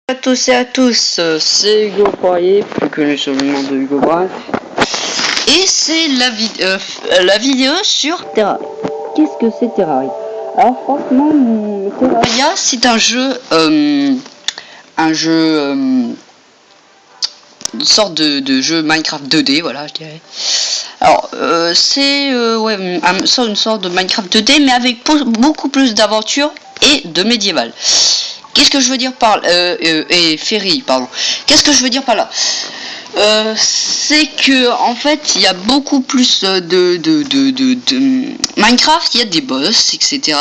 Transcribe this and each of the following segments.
À tous et à tous, c'est Hugo Poirier, plus connu sous le nom de Hugo Brun. Et c'est la vidéo sur Terraria. Qu'est-ce que c'est Terraria? Alors franchement, Terraria c'est un jeu, une sorte de jeu Minecraft 2D, voilà je dirais. Alors c'est une sorte de Minecraft 2D mais avec beaucoup plus d'aventure et de médiéval. Qu'est-ce que je veux dire par et Ferry, pardon. Qu'est-ce que je veux dire par là? C'est que en fait il y a beaucoup plus de Minecraft, il y a des boss, etc.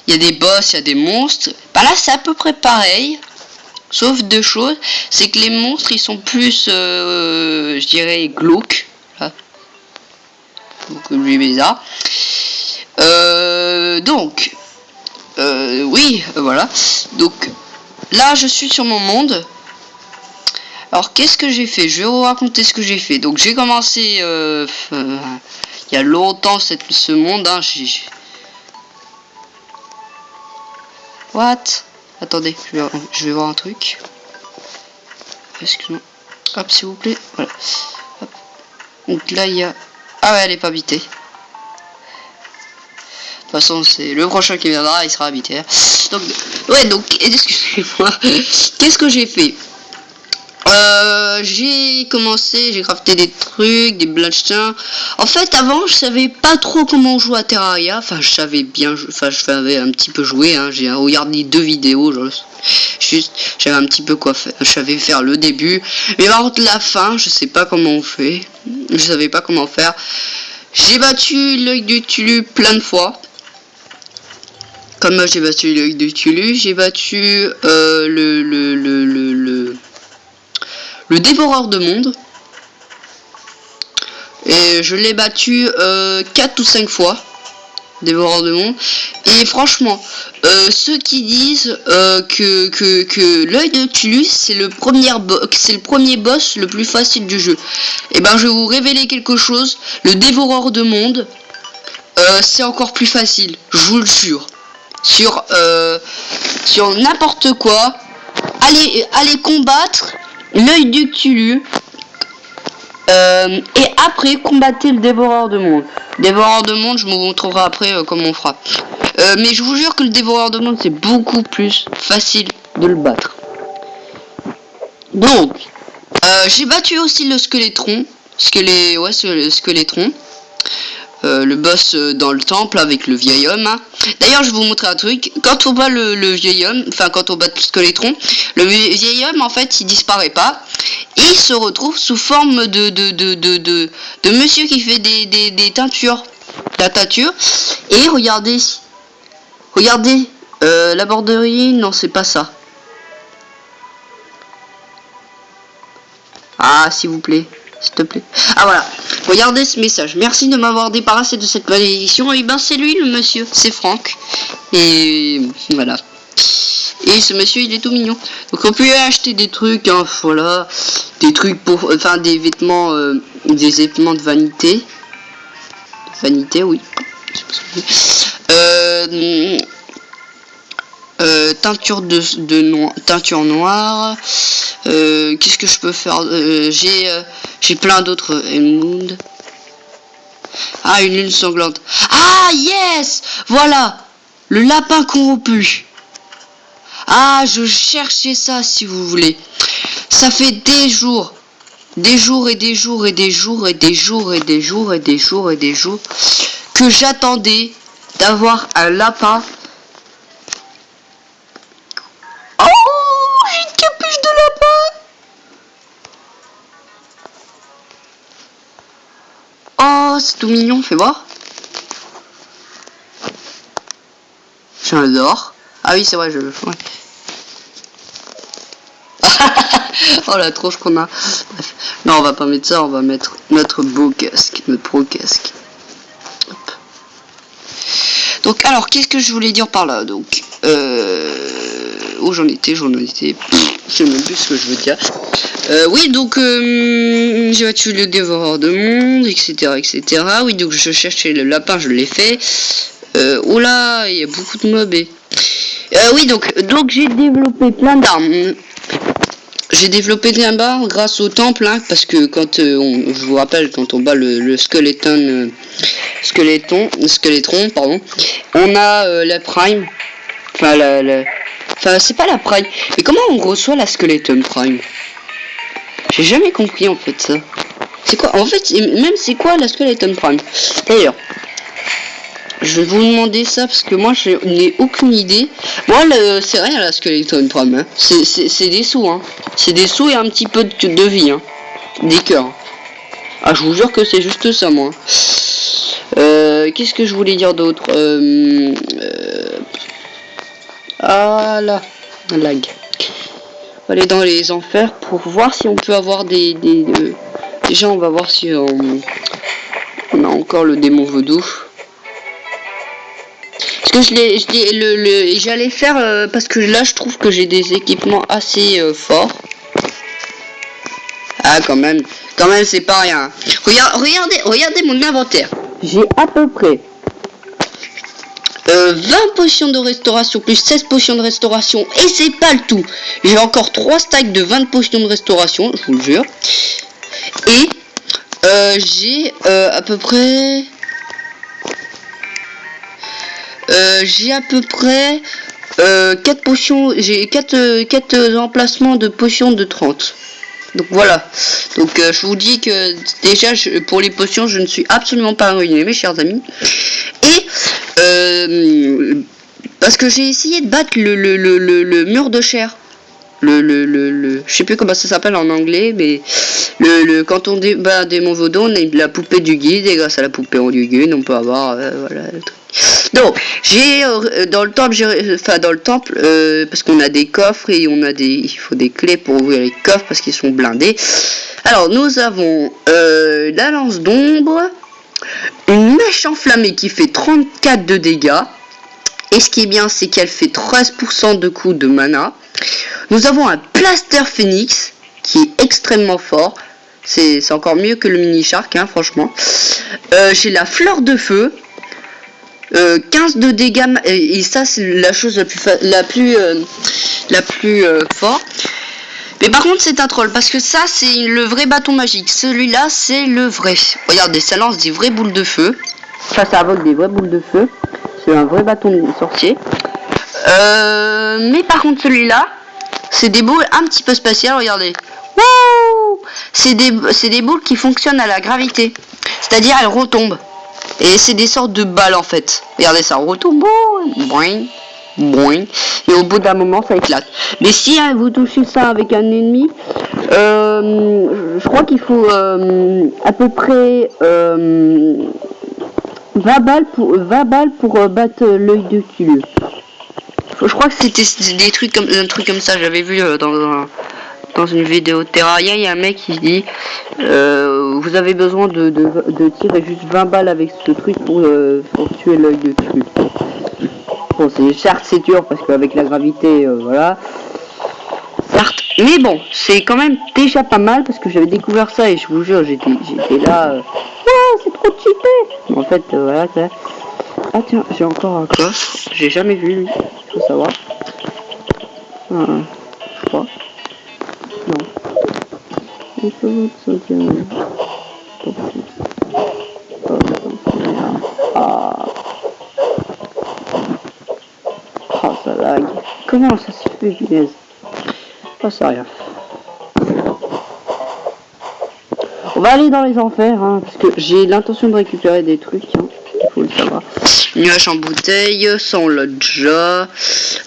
Il y a des boss, il y a des monstres. Bah là c'est à peu près pareil, sauf deux choses, c'est que les monstres ils sont plus, je dirais, glauques. Là. Donc lui bizarre. Donc. Oui, voilà. Donc là, je suis sur mon monde. Alors, qu'est-ce que j'ai fait? Je vais vous raconter ce que j'ai fait. Donc, j'ai commencé il y a longtemps ce monde. Hein, What? Attendez, je vais voir un truc. Excuse-moi. Hop, s'il vous plaît. Voilà. Hop. Donc là, il y a... Ah ouais, elle est pas habitée. De toute façon, c'est le prochain qui viendra, il sera habité. Donc, ouais, donc, excusez-moi. Qu'est-ce que j'ai fait? J'ai crafté des trucs, des blachins. En fait, avant, je savais pas trop comment jouer à Terraria. Enfin, je savais bien, je savais un petit peu jouer. Hein. J'ai regardé 2 vidéos, j'avais un petit peu quoi faire. Je savais faire le début, mais par contre la fin, je sais pas comment on fait. Je savais pas comment faire. J'ai battu l'œil du Tulu plein de fois. Comme moi j'ai battu l'œil de Tulu, j'ai battu le dévoreur de monde. Et je l'ai battu 4 ou 5 fois. Dévoreur de monde. Et franchement, ceux qui disent que l'œil de Tulu c'est le premier boss le plus facile du jeu. Et ben je vais vous révéler quelque chose. Le dévoreur de monde, c'est encore plus facile. Je vous le jure. Sur n'importe quoi, allez combattre l'œil du Cthulhu et après combattez le dévoreur de monde. Dévoreur de monde, je vous montrerai après comment on fera. Mais je vous jure que le dévoreur de monde c'est beaucoup plus facile de le battre. Donc j'ai battu aussi le squeletron, squeletron. Le boss dans le temple avec le vieil homme. Hein. D'ailleurs, je vais vous montrer un truc. Quand on bat le vieil homme, enfin quand on bat le squeletron, le vieil homme en fait il disparaît pas. Et il se retrouve sous forme de monsieur qui fait des teintures. La teinture. Et regardez. Regardez. La borderie, non c'est pas ça. Ah s'il vous plaît. S'il te plaît. Ah voilà. Regardez ce message. Merci de m'avoir débarrassé de cette malédiction. Et ben c'est lui le monsieur. C'est Franck. Et voilà. Et ce monsieur il est tout mignon. Donc on peut acheter des trucs. Hein, voilà. Des trucs pour. Enfin des vêtements. Des vêtements de vanité. Vanité oui. Teinture teinture noire. Qu'est-ce que je peux faire? J'ai plein d'autres émeraudes. Ah, une lune sanglante. Ah, yes! Voilà! Le lapin corrompu. Ah, je cherchais ça, si vous voulez. Ça fait des jours. Des jours et des jours et des jours et des jours et des jours et des jours et des jours que j'attendais d'avoir un lapin. Oh, c'est tout mignon, fais voir. J'adore. Ah oui, c'est vrai, ouais. Oh la tronche qu'on a. Bref. Non, on va pas mettre ça, on va mettre notre beau casque, notre pro casque. Hop. Donc, alors, qu'est-ce que je voulais dire par là? Donc, où j'en étais. Je sais même plus ce que je veux dire. Oui, donc j'ai battu le dévoreur de monde, etc., etc. Oui, donc je cherchais le lapin, je l'ai fait. Oula, il y a beaucoup de mobs. Oui, donc j'ai développé plein d'armes. J'ai développé plein d'armes grâce au temple, hein, parce que quand je vous rappelle, quand on bat le skeleton, skeletron, pardon, on a la prime. Enfin, c'est pas la prime. Mais comment on reçoit la skeleton prime? J'ai jamais compris en fait ça. C'est quoi? En fait, même c'est quoi la skeleton prime? D'ailleurs, je vais vous demander ça parce que moi je n'ai aucune idée. Moi c'est rien la skeleton prime, hein. C'est des sous, hein. C'est des sous et un petit peu de vie, hein. Des cœurs. Ah, je vous jure que c'est juste ça, moi. Qu'est-ce que je voulais dire d'autre? Ah là, un lag. On va aller dans les enfers pour voir si on peut avoir déjà on va voir si on a encore le démon vaudou. Parce que j'allais faire parce que là je trouve que j'ai des équipements assez forts. Ah quand même c'est pas rien. Regardez mon inventaire. J'ai à peu près 20 potions de restauration plus 16 potions de restauration et c'est pas le tout. J'ai encore 3 stacks de 20 potions de restauration, je vous le jure. Et j'ai à peu près 4 potions, j'ai 4 emplacements de potions de 30. Donc voilà. Donc je vous dis que déjà pour les potions je ne suis absolument pas ruiné, mes chers amis. Et parce que j'ai essayé de battre le mur de chair. Je sais plus comment ça s'appelle en anglais, mais quand on bat démon vaudou, on a la poupée du guide, et grâce à la poupée du guide, on peut avoir voilà le truc. Donc j'ai dans le temple, parce qu'on a des coffres et il faut des clés pour ouvrir les coffres parce qu'ils sont blindés. Alors nous avons la lance d'ombre, une mèche enflammée qui fait 34 de dégâts. Et ce qui est bien, c'est qu'elle fait 13% de coups de mana. Nous avons un plaster phoenix qui est extrêmement fort. C'est encore mieux que le mini shark, hein, franchement. J'ai la fleur de feu. 15 de dégâts. Et ça, c'est la chose la plus forte. Mais par contre, c'est un troll. Parce que ça, c'est le vrai bâton magique. Celui-là, c'est le vrai. Regardez, ça lance des vraies boules de feu. Ça invoque des vraies boules de feu. C'est un vrai bâton de sorcier. Mais par contre celui-là, c'est des boules un petit peu spéciales, regardez. Wouh, c'est des boules qui fonctionnent à la gravité. C'est-à-dire elles retombent. Et c'est des sortes de balles en fait. Regardez ça, retombe. Boing, boing. Et au bout d'un moment ça éclate. Mais si hein, vous touchez ça avec un ennemi, je crois qu'il faut à peu près 20 balles pour battre l'œil de Cthulhu. Je crois que c'était des trucs comme un truc comme ça. J'avais vu dans une vidéo Terraria, il y a un mec qui dit vous avez besoin de tirer juste 20 balles avec ce truc pour tuer l'œil de Cthulhu. Bon, certes c'est dur parce qu'avec la gravité, voilà. Certes, mais bon, c'est quand même déjà pas mal parce que j'avais découvert ça et je vous jure, j'étais là. C'est trop cheaté. En fait, voilà. Ah tiens, j'ai encore un coffre. J'ai jamais vu lui. Faut savoir. Je crois. Non. Il faut ah, ça lag. Comment ça se fait, punaise? Oh, ça rien. On va aller dans les enfers, hein, parce que j'ai l'intention de récupérer des trucs, hein, il faut le savoir. Nuage en bouteille, sans lodja,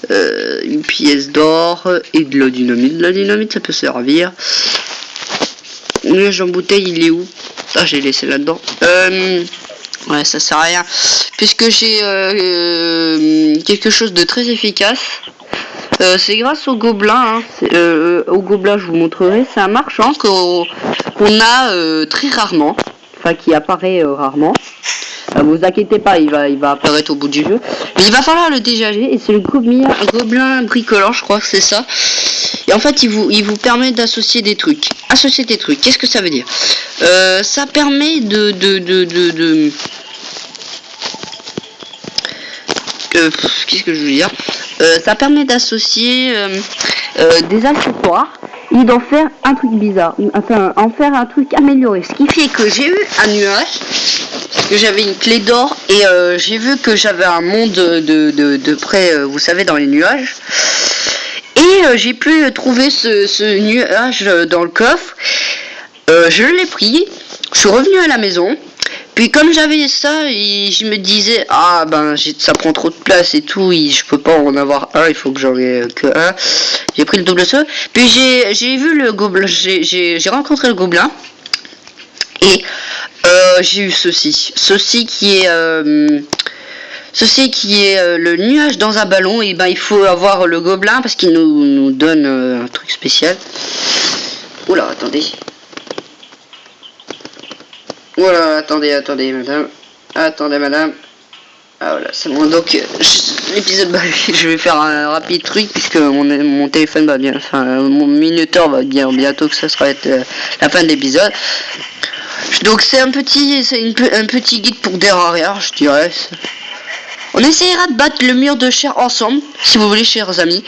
une pièce d'or et de la dynamite. De la dynamite, ça peut servir. Nuage en bouteille, il est où? Ah, j'ai laissé là-dedans. Ouais, ça sert à rien. Puisque j'ai quelque chose de très efficace. C'est grâce au gobelin, hein. Au gobelin je vous montrerai, c'est un marchand qu'on a très rarement, enfin qui apparaît rarement. Vous inquiétez pas, il va apparaître au bout du jeu, mais il va falloir le dégager et c'est le gobelin bricolant, je crois que c'est ça. Et en fait il vous permet d'associer des trucs. Associer des trucs, qu'est-ce que ça veut dire? Ça permet qu'est-ce que je veux dire, ça permet d'associer des accessoires et d'en faire un truc bizarre, enfin en faire un truc amélioré, ce qui fait que j'ai eu un nuage, parce que j'avais une clé d'or et j'ai vu que j'avais un monde de près, vous savez, dans les nuages, et j'ai pu trouver ce nuage dans le coffre. Je l'ai pris, je suis revenu à la maison. Puis comme j'avais ça, et je me disais, ah ben ça prend trop de place et tout, et je peux pas en avoir un, il faut que j'en ai que un. J'ai pris le double saut. Puis j'ai vu le gobelin, j'ai rencontré le gobelin. Et j'ai eu ceci qui est le nuage dans un ballon. Et ben il faut avoir le gobelin parce qu'il nous donne un truc spécial. Oula, attendez. Voilà, attendez, madame. Attendez, madame. Ah, voilà, c'est bon. Donc, l'épisode, je vais faire un rapide truc, puisque mon téléphone va bien, enfin, mon minuteur va bien bientôt, que ça sera la fin de l'épisode. Donc, c'est un petit guide pour Terraria, je dirais. On essayera de battre le mur de chair ensemble, si vous voulez, chers amis.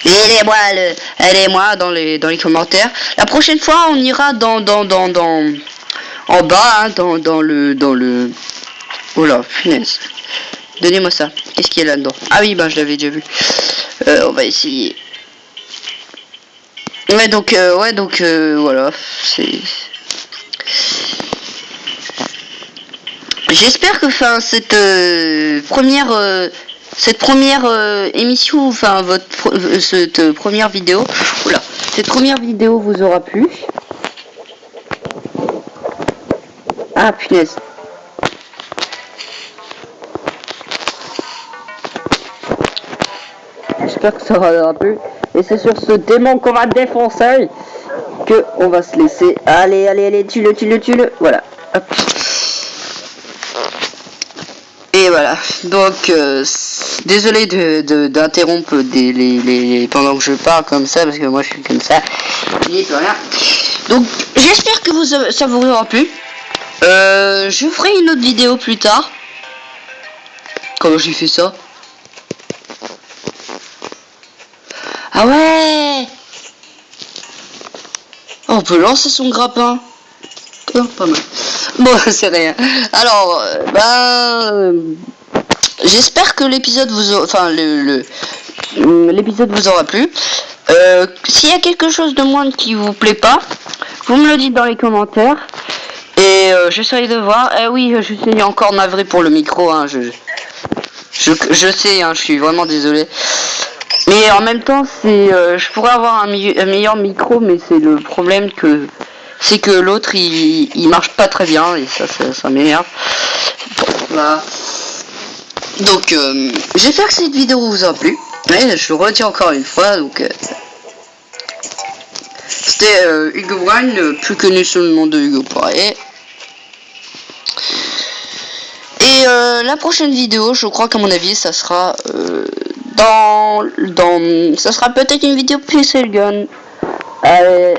Aidez-moi dans les commentaires. La prochaine fois, on ira en bas, hein, dans le... Oh là, punaise. Donnez-moi ça. Qu'est-ce qu'il y a là-dedans? Ah oui, je l'avais déjà vu. On va essayer. Ouais, donc, voilà. J'espère que, cette première émission, cette première vidéo... Oula, cette première vidéo vous aura plu. Ah, punaise. J'espère que ça aura plu. Et c'est sur ce démon qu'on va défoncer que on va se laisser. Allez, tue-le. Voilà. Hop. Et voilà. Donc, désolé d'interrompre pendant que je parle comme ça, parce que moi je suis comme ça. Il n'y a plus rien. Donc, j'espère que ça vous aura plu. Je ferai une autre vidéo plus tard. Comment j'ai fait ça? Ah ouais! Oh, on peut lancer son grappin. Oh, pas mal. Bon, c'est rien. Alors, j'espère que l'épisode l'épisode vous aura plu. S'il y a quelque chose de moins qui vous plaît pas, vous me le dites dans les commentaires. Et j'essaye de voir. Oui, je suis encore navré pour le micro. Hein, je sais, hein, je suis vraiment désolé. Mais en même temps, je pourrais avoir un meilleur micro, mais c'est le problème c'est que l'autre il marche pas très bien et ça m'énerve. Bon, voilà. Donc, j'espère que cette vidéo vous a plu. Mais je le retiens encore une fois. Donc, c'était Hugo Brown, plus connu sous le nom de Hugo Poirier. Et la prochaine vidéo, je crois qu'à mon avis, ça sera ça sera peut-être une vidéo PC Gun. Allez,